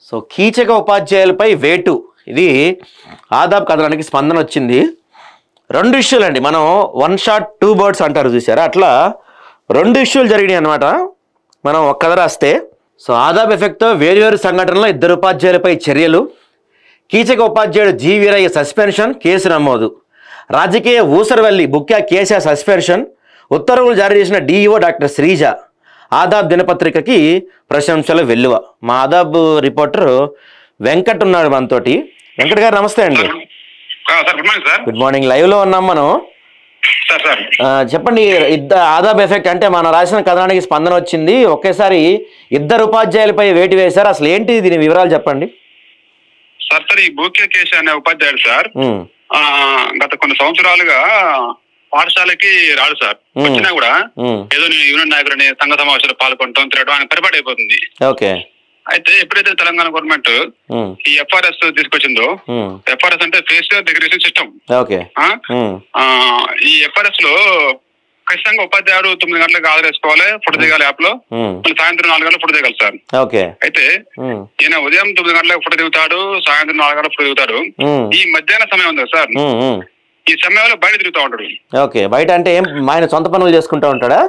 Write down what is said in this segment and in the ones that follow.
So Keechaka ఉపాధ్యాయులపై వేటు ఇది ఆదాబ్ కథనానికి స్పందన వచ్చింది. 2 ఇష్యూలు అండి. మనం 1 షాట్ 2 బర్డ్స్ అంటారు చూసారా, అట్లా 2 ఇష్యూలు జరిగినాయి అనమాట. మనం ఒక కథ రాస్తే సో ఆదాబ్ ఎఫెక్ట్తో వేర్వేరు సంఘటనలో 2 ఉపాధ్యాయులపై చర్యలు, కీచక ఉపాధ్యాయుడు జి వీరయ్య సస్పెన్షన్, కేసు నమోదు, రాజకీయ ఊసరవెల్లి బుక్యా కేసీఆర్ సస్పెన్షన్, ఉత్తర్వులు జారీ చేసిన డిఈఓ డాక్టర్ శ్రీజ, ఆదాబ్ దినపత్రికకి ప్రశంసల వెల్లువ. మా ఆదాబ్ రిపోర్టర్ వెంకట్ ఉన్నాడు మనతోటి. వెంకట్ గారు నమస్తే అండి. Good morning. లైవ్ లో ఉన్నాం మనం. చెప్పండి, ఆదాబ్ ఎఫెక్ట్ అంటే మన రాసిన కథనానికి స్పందన వచ్చింది. ఒకేసారి 2 ఉపాధ్యాయులపై వేటు వేశారు. అసలు ఏంటి దీని వివరాలు చెప్పండి. సార్ ఈ బూకే కేసు అనే ఉపాధ్యాయుడు సార్ గత కొన్ని సంవత్సరాలుగా పాఠశాలకి రాడు సార్. వచ్చినా కూడా ఏదో యూనియన్ నాయకులని సంఘ సమావేశాలు పాల్గొనడం, తిరగడం ఆయన పరిపాటి అయిపోతుంది. అయితే ఎప్పుడైతే తెలంగాణ గవర్నమెంట్ ఈ ఎఫ్ఆర్ఎస్ తీసుకొచ్చిందో, ఎఫ్ఆర్ఎస్ అంటే ఫేస్ రికగ్నిషన్ సిస్టమ్, ఈ ఎఫ్ఆర్ఎస్ లో ఖచ్చితంగా ఉపాధ్యాయుడు 9 గంటలకు హాజరు వేసుకోవాలి, ఫోటో దిగాలి యాప్ లో, మళ్ళీ సాయంత్రం 4 గంటలకు ఫోటో దిగాలి సార్. అయితే ఈయన ఉదయం 9 గంటలకు ఫోటో దిగుతాడు, సాయంత్రం 4 గంటలకు ఫోటో దిగుతాడు. ఈ మధ్యాహ్న సమయం ఉంది సార్, ఈ సమయంలో బయట తిరుగుతూ ఉంటాడు. బయట అంటే ఆయన సొంత పనులు చేసుకుంటా ఉంటాడా?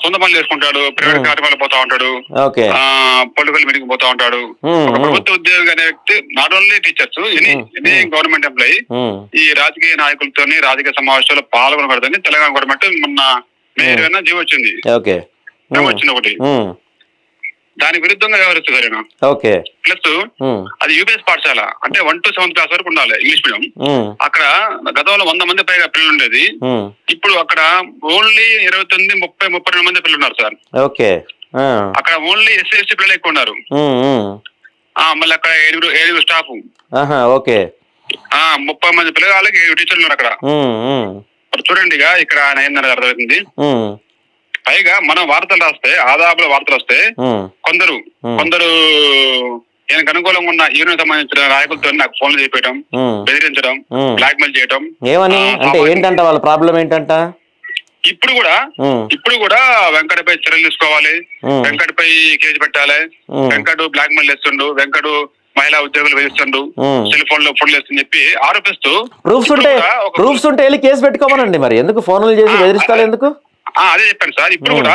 సొంత పనులు చేసుకుంటాడు, ప్రైవేట్ కార్యక్రమాలు పోతా ఉంటాడు, పొలిటికల్ మీటింగ్ పోతా ఉంటాడు. ప్రభుత్వ ఉద్యోగి అనే వ్యక్తి not only teachers, any government employee ఈ రాజకీయ నాయకులతోని రాజకీయ సమావేశాల్లో పాల్గొనకూడదని తెలంగాణ గవర్నమెంట్ మొన్న మేయర్ జీవో వచ్చింది. వచ్చింది ఒకటి, దాని విరుద్ధంగా వ్యవహరిస్తుంది. ప్లస్ అది యూపీఎస్ పాఠశాల అంటే 1 to 7th క్లాస్ వరకు ఉండాలి ఇంగ్లీష్ మీడియం. అక్కడ గతంలో 100 మంది పైగా పిల్లలు ఉండేది, ఇప్పుడు అక్కడ ఓన్లీ 29, 30, 32 మంది పిల్లలు ఉన్నారు సార్. అక్కడ ఓన్లీ ఎస్సీ ఎస్టీ పిల్లలు ఎక్కువ ఉన్నారు. మళ్ళీ అక్కడ 7 స్టాఫ్, 30 మంది పిల్లలకి 7 టీచర్లు ఉన్నారు అక్కడ. చూడండి ఇక్కడ ఆయన ఏందని అర్థమవుతుంది. పైగా మనం వార్తలు రాస్తే, ఆదాబుల వార్తలు వస్తే కొందరు ఈయనకు అనుకూలంగా ఉన్న యూనియన్ సంబంధించిన నాయకులతో నాకు ఫోన్లు చేయించడం, బెదిరించడం, బ్లాక్ మెయిల్ చేయడం. ఏంటంట వాళ్ళ ప్రాబ్లం ఏంటంట? ఇప్పుడు కూడా వెంకటపై చర్యలు తీసుకోవాలి, వెంకటపై కేసు పెట్టాలి, వెంకట బ్లాక్ మెయిల్ చేస్తుండు, వెంకట మహిళా ఉద్యోగులు వేస్తుండు, సెల్ ఫోన్ లో ఫోన్లు వేస్తుందని చెప్పి ఆరోపిస్తూ ప్రూఫ్స్ ఉంటే వెళ్ళి కేసు పెట్టుకోమనండి. మరి ఎందుకు ఫోన్లు చేసి బెదిరిస్తారు ఎందుకు? అదే చెప్పాను సార్. ఇప్పుడు కూడా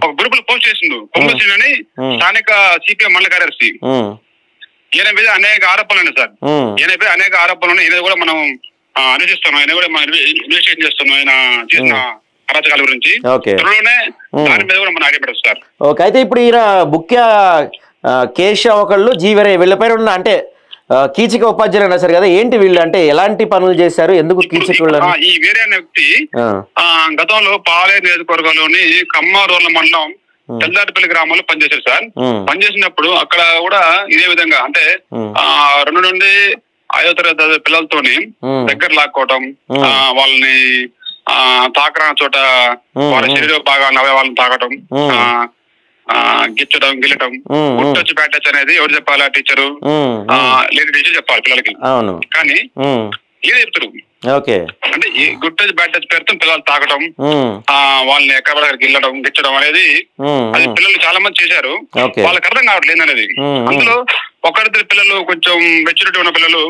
ఒక గ్రూప్ లో పోస్ట్ చేసిండు కొమ్మసీన్ అని, స్థానిక సిపిఎం మండల కార్యదర్శి. ఈయన మీద అనేక ఆరోపణలు ఉన్నాయి సార్. ఈయన మీద అనేక ఆరోపణలు ఉన్నాయి. ఈయన కూడా మనం అన్వేషిస్తున్నాం, ఈయన కూడా మనం ఇన్వెస్టిగేషన్ చేస్తున్నాం ఆయన చేసిన అరాచకాల గురించి. త్వరలోనే దాని మీద కూడా మనం ఆగిపెడతాం సార్. అయితే ఇప్పుడు ఈయన ముఖ్య కేశవ ఒకళ్ళు జి వీరయ్య వీళ్ళపై ఉన్న అంటే కీచక ఉపాధ్యాయులు అన్నారు కదా, ఏంటి వీళ్ళు అంటే ఎలాంటి పనులు చేశారు, ఎందుకు కీచక? ఈ వీరయ్య అనే వ్యక్తి గతంలో పాలే నియోజకవర్గంలోని కమ్మారోళ్ల మండలం తెల్లారిపల్లి గ్రామంలో పనిచేశారు సార్. పనిచేసినప్పుడు అక్కడ కూడా ఇదే విధంగా అంటే 2 నుండి 5వ తరగతి పిల్లలతోని దగ్గర లాక్కోవటం, వాళ్ళని తాకరాని చోట వాళ్ళ శరీర భాగాలను అవయవాలను తాకటం, గిచ్చడం, గిల్లటం, గుట్టొచ్చి బ్యాటచ్ అనేది ఎవరు చెప్పాలా? టీచరు, లేని టీచర్ చెప్పాలి పిల్లలకి. కానీ ఏది చెప్తారు అంటే ఈ గుట్టొచ్చి బ్యాటచ్ పేరుతో పిల్లలు తాకటం, వాళ్ళని ఎక్కడ గిల్లడం, గిచ్చడం అనేది అది పిల్లలు చాలా మంది చేశారు. వాళ్ళకి అర్థం కావట్లేదు అనేది. అందులో 1-2 పిల్లలు కొంచెం మెచ్యూరిటీ ఉన్న పిల్లలు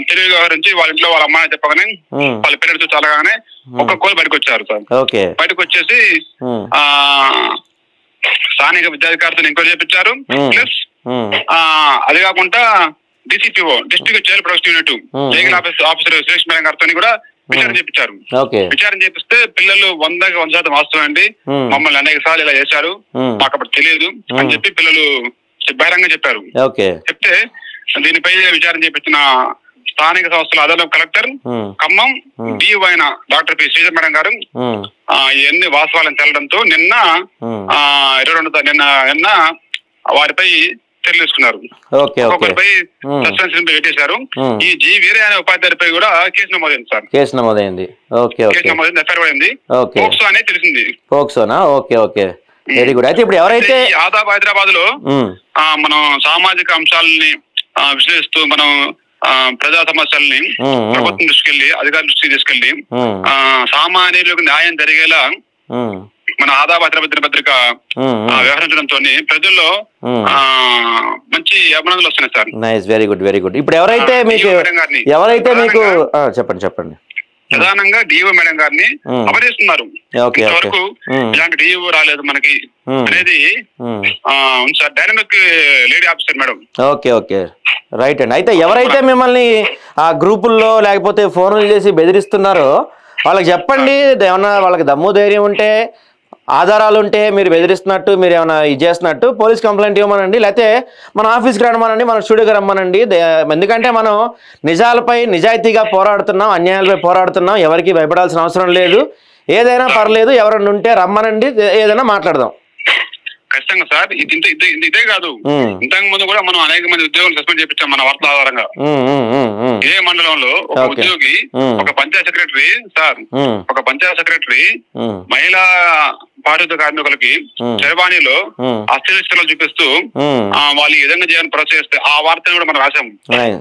తెలివి వ్యవహరించి వాళ్ళ ఇంట్లో వాళ్ళ అమ్మాయి చెప్పగానే వాళ్ళ పేరెంట్స్ చాలాగానే ఒక్కొక్కరు బయటకు వచ్చారు సార్. బయటకు వచ్చేసి స్థానిక విద్యాధికారితో ఎంక్వైరీ చేయించారు. ప్లస్ అది కాకుండా DCPO district child protection unit legal officer Suresh madam గారితో కూడా విచారణ చేయించారు. విచారణ చేపిస్తే పిల్లలు 100% వాస్తవం అండి, మమ్మల్ని అనేక సార్లు ఇలా చేశారు, మాకు అప్పుడు తెలియదు అని చెప్పి పిల్లలు బహిరంగంగా చెప్పారు. చెప్తే దీనిపై విచారణ చేపించిన స్థానిక సంస్థల అదనపు కలెక్టర్ ఖమ్మం డిఓ అయిన డాక్టర్ పి శ్రీజ మేడం గారు ఇవన్నీ వాస్తవాలను తెలడంతో నిన్న వారిపై చర్యలు తీసుకున్నారు. ఒక్కొక్కరిపై సస్పెన్షన్ పెట్టేశారు. ఈ జి వీరయ్య అనే ఉపాధ్యాయుడిపై కూడా కేసు నమోదైంది సార్. కేసు నమోదైంది, ఎఫ్ఐఆర్ పడింది. పోక్సో అనేది తెలిసింది. పోక్సోనా? Okay, very good. అయితే ఇప్పుడు ఎవరైతే ఆదాబ్ హైదరాబాద్ లో మనం సామాజిక అంశాలని విశ్లేషిస్తూ మనం ప్రజా సమస్యల్ని ప్రభుత్వం దృష్టికెళ్ళి, అధికారుల దృష్టికి తీసుకెళ్లి సామాన్యులకు న్యాయం జరిగేలా మన ఆదాబ్ హైదరాబాద్ దినపత్రిక వ్యవహరించడంతో ప్రజల్లో మంచి అభినందనలు వస్తున్నాయి sir. Nice, very good, very good. ఇప్పుడు ఎవరైతే మీకు చెప్పండి ప్రధానంగా డిఓ మేడం గారిని అమరిస్తున్నారు. ఇంతవరకు ఇలాంటి డిఓ రాలేదు మనకి అనేది sir. Dynamic lady officer madam. Okay, right అండి. అయితే ఎవరైతే మిమ్మల్ని ఆ గ్రూపుల్లో లేకపోతే ఫోన్లు చేసి బెదిరిస్తున్నారో వాళ్ళకి చెప్పండి, ఏమన్నా వాళ్ళకి దమ్ము ధైర్యం ఉంటే, ఆధారాలు ఉంటే మీరు బెదిరిస్తున్నట్టు, మీరు ఏమైనా ఇది చేస్తున్నట్టు పోలీస్ కంప్లైంట్ ఇవ్వమనండి, లేకపోతే మన ఆఫీస్కి రమ్మనండి, మన స్టూడియోకి రమ్మనండి. ఎందుకంటే మనం నిజాలపై నిజాయితీగా పోరాడుతున్నాం, అన్యాయాలపై పోరాడుతున్నాం, ఎవరికి భయపడాల్సిన అవసరం లేదు. ఏదైనా పర్లేదు, ఎవరన్నా ఉంటే రమ్మనండి, ఏదైనా మాట్లాడదాం. ఖచ్చితంగా సార్. ఇదే కాదు, ఇంతకు ముందు కూడా మనం అనేక మంది ఉద్యోగులు సస్పెండ్ చేయించాం మన వార్తల ఆధారంగా. ఏ మండలంలో ఒక ఉద్యోగి, ఒక పంచాయత్ సెక్రటరీ సార్, ఒక పంచాయత్ సెక్రటరీ మహిళా పారిశుద్ధ కార్మికులకి శర్వాణిలో అస్థిరలు చూపిస్తూ వాళ్ళు ఈ విధంగా చేయాలని ప్రోత్సహిస్తే ఆ వార్తను కూడా మనం రాసాము.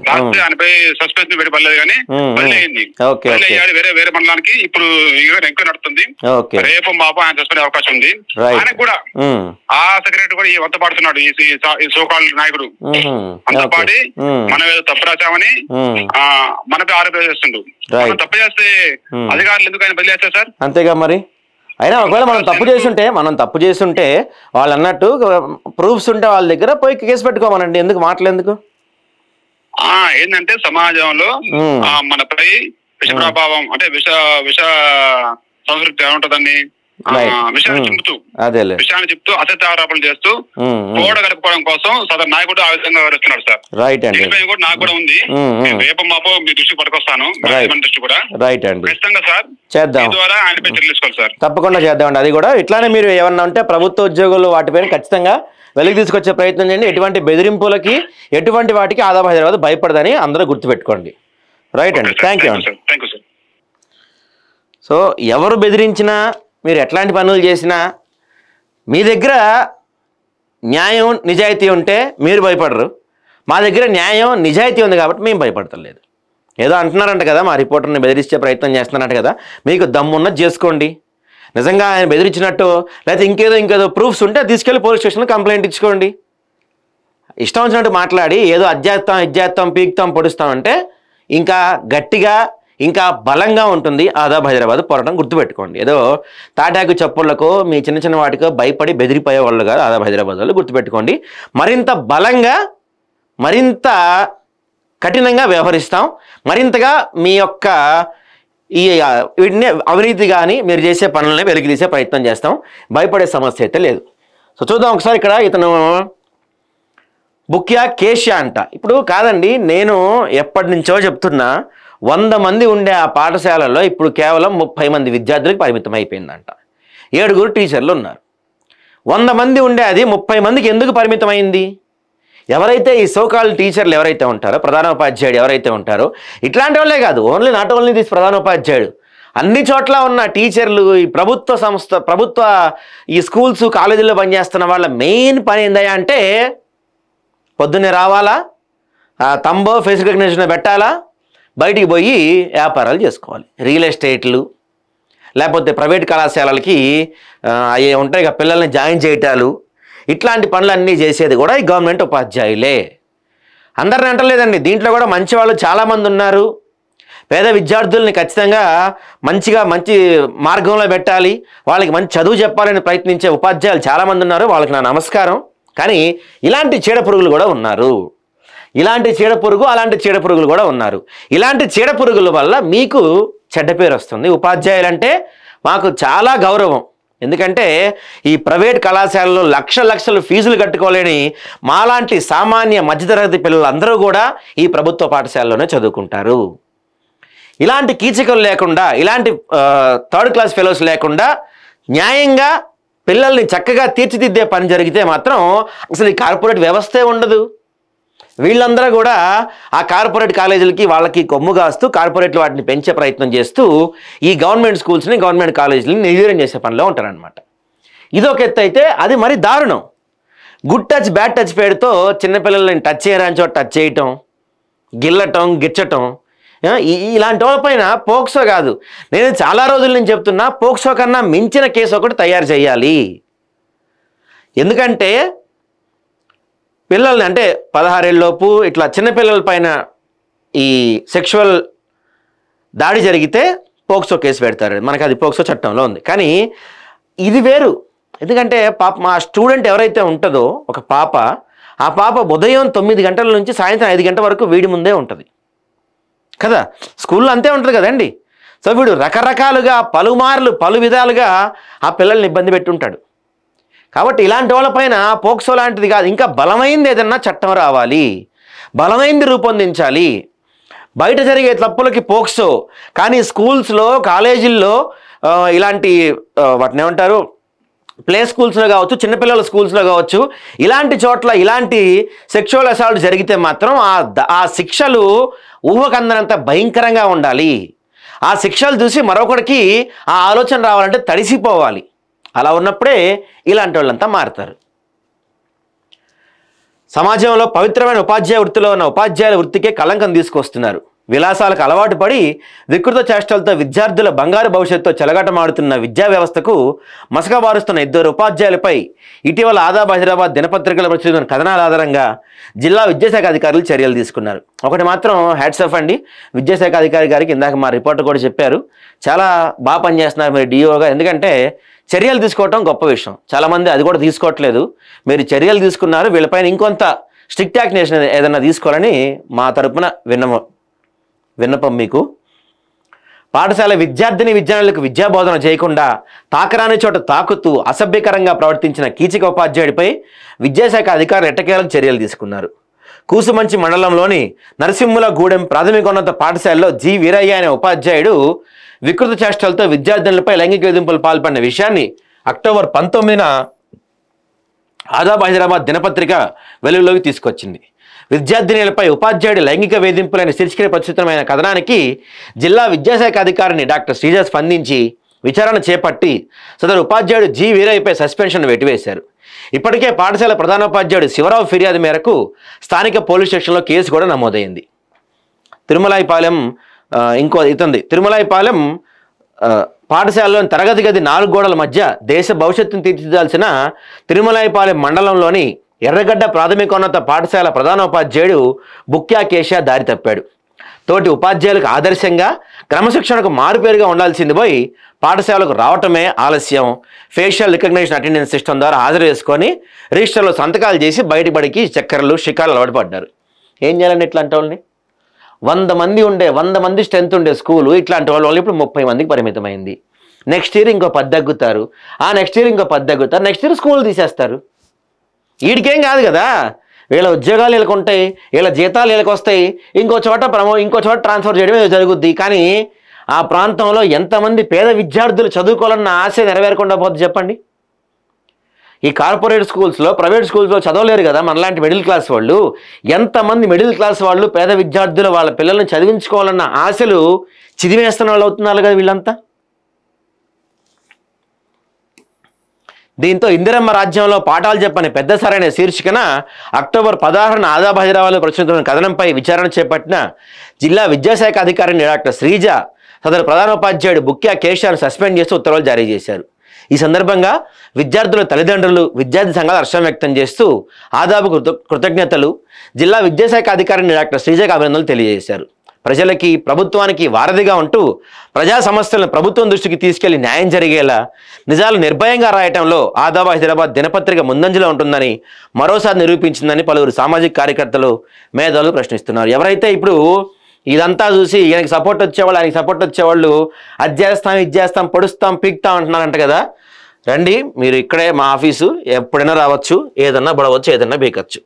రాస్తే ఆయనపై సస్పెన్షన్ పెట్టి పడలేదు, కానీ బదిలీ అయింది. బదిలీ అయ్యాడు వేరే మండలానికి. ఇప్పుడు ఎంక్వైరీ నడుస్తుంది. రేపు మాపు ఆయన సస్పెండ్ అయ్యే అవకాశం ఉంది. ఆయనకు కూడా ఆ సెక్రటరీ కూడా ఈ వంత పాడుతున్నాడు, ఈ సోకాల్ నాయకుడు అంత పాడి మనం ఏదో తప్పు రాసామని మనపై ఆరోపణ చేస్తుండు. మనం తప్పు చేస్తే అధికారులు ఎందుకు ఆయన బదిలీ చేస్తారు సార్? అంతేగా మరి. అయినా ఒకవేళ మనం తప్పు చేస్తుంటే వాళ్ళు అన్నట్టు ప్రూఫ్స్ ఉంటే వాళ్ళ దగ్గర పోయి కేసు పెట్టుకోమనండి. ఎందుకు మాటలు ఏంటంటే సమాజంలో మనపై విష ప్రభావం అంటే విష సంస్కృతి ఏముంటదండి, విషయాన్ని చెప్తూ అసత్య ఆరోపణలు చేస్తూ గోడ గడుపుకోవడం కోసం సదరు నాయకుడు ఆ విధంగా వివరిస్తున్నాడు సార్. కూడా నాకు కూడా ఉంది. రేపు మాపో మీ దృష్టి పట్టుకొస్తాను, దృష్టి కూడా ఖచ్చితంగా సార్ చేద్దాం. ద్వారా ఆయనపై చర్యలు తీసుకోవాలి సార్. తప్పకుండా చేద్దామండి. అది కూడా ఇట్లానే మీరు ఏమన్నా ఉంటే ప్రభుత్వ ఉద్యోగులు వాటిపైన ఖచ్చితంగా వెలికి తీసుకొచ్చే ప్రయత్నం చేయండి. ఎటువంటి బెదిరింపులకి, ఎటువంటి వాటికి ఆదాబ్ హైదరాబాద్ భయపడదని అందరూ గుర్తుపెట్టుకోండి. రైట్ అండి, థ్యాంక్ యూ అండి. సో ఎవరు బెదిరించినా, మీరు ఎట్లాంటి పనులు చేసినా, మీ దగ్గర న్యాయం నిజాయితీ ఉంటే మీరు భయపడరు. మా దగ్గర న్యాయం నిజాయితీ ఉంది కాబట్టి మేము భయపడతలేదు. ఏదో అంటున్నారంట కదా, మా రిపోర్టర్ని బెదిరించే ప్రయత్నం చేస్తున్నారంట కదా, మీకు దమ్మున్నది చేసుకోండి. నిజంగా ఆయన బెదిరించినట్టు లేకపోతే ఇంకేదో ప్రూఫ్స్ ఉంటే తీసుకెళ్ళి పోలీస్ స్టేషన్లో కంప్లైంట్ ఇచ్చుకోండి. ఇష్టం వచ్చినట్టు మాట్లాడి ఏదో ఇజ్జేస్తాం పీకుతాం పొడుస్తామంటే ఇంకా గట్టిగా, ఇంకా బలంగా ఉంటుంది ఆదాబ్ హైదరాబాద్ పోరాటం. గుర్తుపెట్టుకోండి. ఏదో తాటాకు చప్పుళ్లకు, మీ చిన్న చిన్న వాటికో భయపడి బెదిరిపోయే వాళ్ళు కాదు ఆదాబ్ హైదరాబాద్ వాళ్ళు. గుర్తుపెట్టుకోండి. మరింత బలంగా, మరింత కఠినంగా వ్యవహరిస్తాం. మరింతగా మీ యొక్క వీటిని అవినీతి కానీ మీరు చేసే పనులని వెలికి తీసే ప్రయత్నం చేస్తాం. భయపడే సమస్య అయితే లేదు. సో చూద్దాం ఒకసారి. ఇక్కడ ఇతను బుక్యా కేష్యా అంట. ఇప్పుడు కాదండి, నేను ఎప్పటి నుంచో చెప్తున్నా, 100 మంది ఉండే ఆ పాఠశాలలో ఇప్పుడు కేవలం 30 మంది విద్యార్థులకు పరిమితం అయిపోయిందంట. 7 టీచర్లు ఉన్నారు. 100 మంది ఉండే అది 30 మందికి ఎందుకు పరిమితం అయింది? ఎవరైతే ఈ సోకాల్ టీచర్లు ఎవరైతే ఉంటారో, ప్రధానోపాధ్యాయుడు ఎవరైతే ఉంటారో, ఇట్లాంటి వాళ్ళే కాదు, నాట్ ఓన్లీ దిస్ ప్రధానోపాధ్యాయుడు, అన్ని చోట్ల ఉన్న టీచర్లు, ఈ ప్రభుత్వ ఈ స్కూల్స్ కాలేజీల్లో పనిచేస్తున్న వాళ్ళ మెయిన్ పని ఏందయ్యా అంటే, పొద్దున్నే రావాలా, తంబో ఫేస్ రికగ్నిషన్ పెట్టాలా, బయటికి పోయి వ్యాపారాలు చేసుకోవాలి. రియల్ ఎస్టేట్లు, లేకపోతే ప్రైవేట్ కళాశాలలకి అవి ఉంటాయి ఇక పిల్లల్ని జాయిన్ చేయటాలు, ఇట్లాంటి పనులన్నీ చేసేది కూడా ఈ గవర్నమెంట్ ఉపాధ్యాయులే. అందరిని అంటలేదండి, దీంట్లో కూడా మంచి వాళ్ళు చాలామంది ఉన్నారు. పేద విద్యార్థుల్ని ఖచ్చితంగా మంచి మార్గంలో పెట్టాలి, వాళ్ళకి మంచి చదువు చెప్పాలని ప్రయత్నించే ఉపాధ్యాయులు చాలామంది ఉన్నారు. వాళ్ళకి నా నమస్కారం. కానీ ఇలాంటి చీడపురుగులు కూడా ఉన్నారు. ఇలాంటి చీడపురుగులు కూడా ఉన్నారు. ఇలాంటి చీడపురుగుల వల్ల మీకు చెడ్డ పేరు వస్తుంది. ఉపాధ్యాయులంటే మాకు చాలా గౌరవం. ఎందుకంటే ఈ ప్రైవేట్ కళాశాలలో లక్షలు ఫీజులు కట్టుకోలేని మాలాంటి సామాన్య మధ్యతరగతి పిల్లలందరూ కూడా ఈ ప్రభుత్వ పాఠశాలలోనే చదువుకుంటారు. ఇలాంటి కీచకులు లేకుండా, ఇలాంటి 3rd క్లాస్ ఫెలోస్ లేకుండా న్యాయంగా పిల్లల్ని చక్కగా తీర్చిదిద్దే పని జరిగితే మాత్రం అసలు ఈ కార్పొరేట్ వ్యవస్థే ఉండదు. వీళ్ళందరూ కూడా ఆ కార్పొరేట్ కాలేజీలకి వాళ్ళకి కొమ్ము కాస్తూ కార్పొరేట్లు వాటిని పెంచే ప్రయత్నం చేస్తూ ఈ గవర్నమెంట్ స్కూల్స్ని, గవర్నమెంట్ కాలేజీలని నిర్వీర్యం చేసే పనిలో ఉంటారనమాట. ఇదొక ఎత్తు అయితే అది మరి దారుణం. గుడ్ టచ్ బ్యాడ్ టచ్ పేరుతో చిన్నపిల్లల్ని టచ్ చేయరాని చోట టచ్ చేయటం, గిల్లటం, గిచ్చటం, ఇలాంటి వాళ్ళపైన పోక్సో కాదు, నేను చాలా రోజుల నుంచి చెప్తున్నా, పోక్సో కన్నా మించిన కేసు ఒకటి తయారు చేయాలి. ఎందుకంటే పిల్లల్ని అంటే 16 ఏళ్ళలోపు ఇట్లా చిన్నపిల్లల పైన ఈ సెక్షువల్ దాడి జరిగితే పోక్సో కేసు పెడతారు, మనకి అది పోక్సో చట్టంలో ఉంది. కానీ ఇది వేరు. ఎందుకంటే పాప మా స్టూడెంట్ ఎవరైతే ఉంటుందో ఒక పాప, ఆ పాప ఉదయం 9 గంటల నుంచి సాయంత్రం 5 గంటల వరకు వీడి ముందే ఉంటుంది కదా, స్కూల్లో అంతే ఉంటుంది కదండి. సో వీడు రకరకాలుగా పలుమార్లు పలు విధాలుగా ఆ పిల్లల్ని ఇబ్బంది పెట్టుంటాడు. కాబట్టి ఇలాంటి వాళ్ళపైన పోక్సో లాంటిది కాదు, ఇంకా బలమైంది ఏదన్నా చట్టం రావాలి, బలమైంది రూపొందించాలి. బయట జరిగే తప్పులకి పోక్సో, కానీ స్కూల్స్లో కాలేజీల్లో ఇలాంటి వాటిని ఏమంటారు ప్లే స్కూల్స్లో కావచ్చు, చిన్నపిల్లల స్కూల్స్లో కావచ్చు, ఇలాంటి చోట్ల ఇలాంటి సెక్షువల్ అసాల్ట్ జరిగితే మాత్రం ఆ శిక్షలు ఊహకందనంత భయంకరంగా ఉండాలి. ఆ శిక్షలు చూసి మరొకడికి ఆ ఆలోచన రావాలంటే తడిసిపోవాలి. అలా ఉన్నప్పుడే ఇలాంటి వాళ్ళంతా మారుతారు. సమాజంలో పవిత్రమైన ఉపాధ్యాయ వృత్తిలో ఉన్న ఉపాధ్యాయుల వృత్తికే కళంకం తీసుకొస్తున్నారు. విలాసాలకు అలవాటు పడి వికృత చేష్టలతో విద్యార్థుల బంగారు భవిష్యత్తుతో చెలగాటమాడుతున్న విద్యా వ్యవస్థకు మసకబారుస్తున్న 2 ఉపాధ్యాయులపై ఇటీవల ఆదాబ్ హైదరాబాద్ దినపత్రికలో ప్రచురిత కథనాల ఆధారంగా జిల్లా విద్యాశాఖ అధికారులు చర్యలు తీసుకున్నారు. ఒకటి మాత్రం హ్యాట్స్ ఆఫ్ అండి విద్యాశాఖ అధికారి గారికి, ఇందాక మా రిపోర్టర్ కూడా చెప్పారు, చాలా బాగా పనిచేస్తున్నారు మీరు డిఓగా. ఎందుకంటే చర్యలు తీసుకోవటం గొప్ప విషయం, చాలామంది అది కూడా తీసుకోవట్లేదు. మీరు చర్యలు తీసుకున్నారు, వీళ్ళపైన ఇంకొంత స్ట్రిక్ట్ యాక్షన్ ఏదైనా తీసుకోవాలని మా తరపున విన్నపం మీకు. పాఠశాల విద్యార్థిని విద్యార్థులకు విద్యాబోధన చేయకుండా తాకరాని చోట తాకుతూ అసభ్యకరంగా ప్రవర్తించిన కీచక ఉపాధ్యాయుడిపై విద్యాశాఖ అధికారులు ఎట్టకేలకు చర్యలు తీసుకున్నారు. కూసుమంచి మండలంలోని నరసింహులగూడెం ప్రాథమికోన్నత పాఠశాలలో జి వీరయ్య అనే ఉపాధ్యాయుడు వికృత చేష్టలతో విద్యార్థినులపై లైంగిక వేధింపులు పాల్పడిన విషయాన్ని అక్టోబర్ 19న ఆదాబ్ హైదరాబాద్ దినపత్రిక వెలుగులోకి తీసుకొచ్చింది. విద్యార్థినులపై ఉపాధ్యాయుడి లైంగిక వేధింపులైన శీర్షిక ప్రచురితమైన కథనానికి జిల్లా విద్యాశాఖ అధికారిని డాక్టర్ శ్రీజ స్పందించి విచారణ చేపట్టి సదరు ఉపాధ్యాయుడు జి వీరయ్యపై సస్పెన్షన్ వెట్టివేశారు. ఇప్పటికే పాఠశాల ప్రధానోపాధ్యాయుడు శివరావు ఫిర్యాదు మేరకు స్థానిక పోలీస్ స్టేషన్లో కేసు కూడా నమోదైంది. తిరుమలాయిపాలెం తిరుమలాయిపాలెం పాఠశాలలోని తరగతి గది 4 గోడల మధ్య దేశ భవిష్యత్తును తీర్చిదిద్దాల్సిన తిరుమలాయిపాలెం మండలంలోని ఎర్రగడ్డ ప్రాథమికోన్నత పాఠశాల ప్రధానోపాధ్యాయుడు బుక్యా కేశా దారి తప్పాడు. తోటి ఉపాధ్యాయులకు ఆదర్శంగా క్రమశిక్షణకు మారుపేరుగా ఉండాల్సింది పోయి పాఠశాలకు రావటమే ఆలస్యం. ఫేషియల్ రికగ్నిషన్ అటెండెన్స్ సిస్టమ్ ద్వారా హాజరు చేసుకొని రిజిస్టర్లో సంతకాలు చేసి బయటపడికి చక్కెరలు షికార్లు అలవాటు పడ్డారు. ఏం చేయాలండి ఇట్లాంటి వాళ్ళని? 100 మంది స్ట్రెంత్ ఉండే స్కూలు ఇట్లాంటి వాళ్ళు ఇప్పుడు 30 మందికి పరిమితమైంది. నెక్స్ట్ ఇయర్ ఇంకో 10 తగ్గుతారు, ఆ నెక్స్ట్ ఇయర్ ఇంకో 10 తగ్గుతారు, నెక్స్ట్ ఇయర్ స్కూల్ తీసేస్తారు. వీడికేం కాదు కదా, వీళ్ళ ఉద్యోగాలు వీళ్ళకి ఉంటాయి, వీళ్ళ జీతాలు వీళ్ళకి వస్తాయి, ఇంకో చోట ట్రాన్స్ఫర్ చేయడమే జరుగుద్ది. కానీ ఆ ప్రాంతంలో ఎంతమంది పేద విద్యార్థులు చదువుకోవాలన్న ఆశ నెరవేరకుండా పోతుంది చెప్పండి. ఈ కార్పొరేట్ స్కూల్స్లో ప్రైవేట్ స్కూల్స్లో చదవలేరు కదా మనలాంటి మిడిల్ క్లాస్ వాళ్ళు. ఎంతమంది మిడిల్ క్లాస్ వాళ్ళు పేద విద్యార్థులు వాళ్ళ పిల్లల్ని చదివించుకోవాలన్న ఆశలు చిదిమేస్తున్న వాళ్ళు అవుతున్నారు కదా వీళ్ళంతా. దీంతో ఇందిరమ్మ రాజ్యంలో పాఠాలు చెప్పని పెద్ద సరైన శీర్షికన అక్టోబర్ 16న ఆదాబ్ హైదరాబాద్లో ప్రచురితున్న కథనంపై విచారణ చేపట్టిన జిల్లా విద్యాశాఖ అధికారిని డాక్టర్ శ్రీజ సదరు ప్రధానోపాధ్యాయుడు బుక్యా కేశాను సస్పెండ్ చేస్తూ ఉత్తర్వులు జారీ చేశారు. ఈ సందర్భంగా విద్యార్థుల తల్లిదండ్రులు, విద్యార్థి సంఘాలు హర్షం వ్యక్తం చేస్తూ ఆదాబు కృతజ్ఞతలు, జిల్లా విద్యాశాఖ అధికారిని డాక్టర్ శ్రీజకు అభినందనలు తెలియజేశారు. ప్రజలకి, ప్రభుత్వానికి వారధిగా ఉంటూ ప్రజా సమస్యలను ప్రభుత్వం దృష్టికి తీసుకెళ్లి న్యాయం జరిగేలా నిజాలు నిర్భయంగా రాయటంలో ఆదాబ్ హైదరాబాద్ దినపత్రిక ముందంజలో ఉంటుందని మరోసారి నిరూపించిందని పలువురు సామాజిక కార్యకర్తలు, మేధావులు ప్రశ్నిస్తున్నారు. ఎవరైతే ఇప్పుడు ఇదంతా చూసి ఈయనకి సపోర్ట్ వచ్చేవాళ్ళు, ఆయనకి సపోర్ట్ వచ్చేవాళ్ళు అది చేస్తాం, ఇది చేస్తాం, పొడుస్తాం, పీక్తాం అంటున్నారంట కదా. రండి, మీరు ఇక్కడే మా ఆఫీసు, ఎప్పుడైనా రావచ్చు, ఏదన్నా పడవచ్చు, ఏదన్నా బీకచ్చు.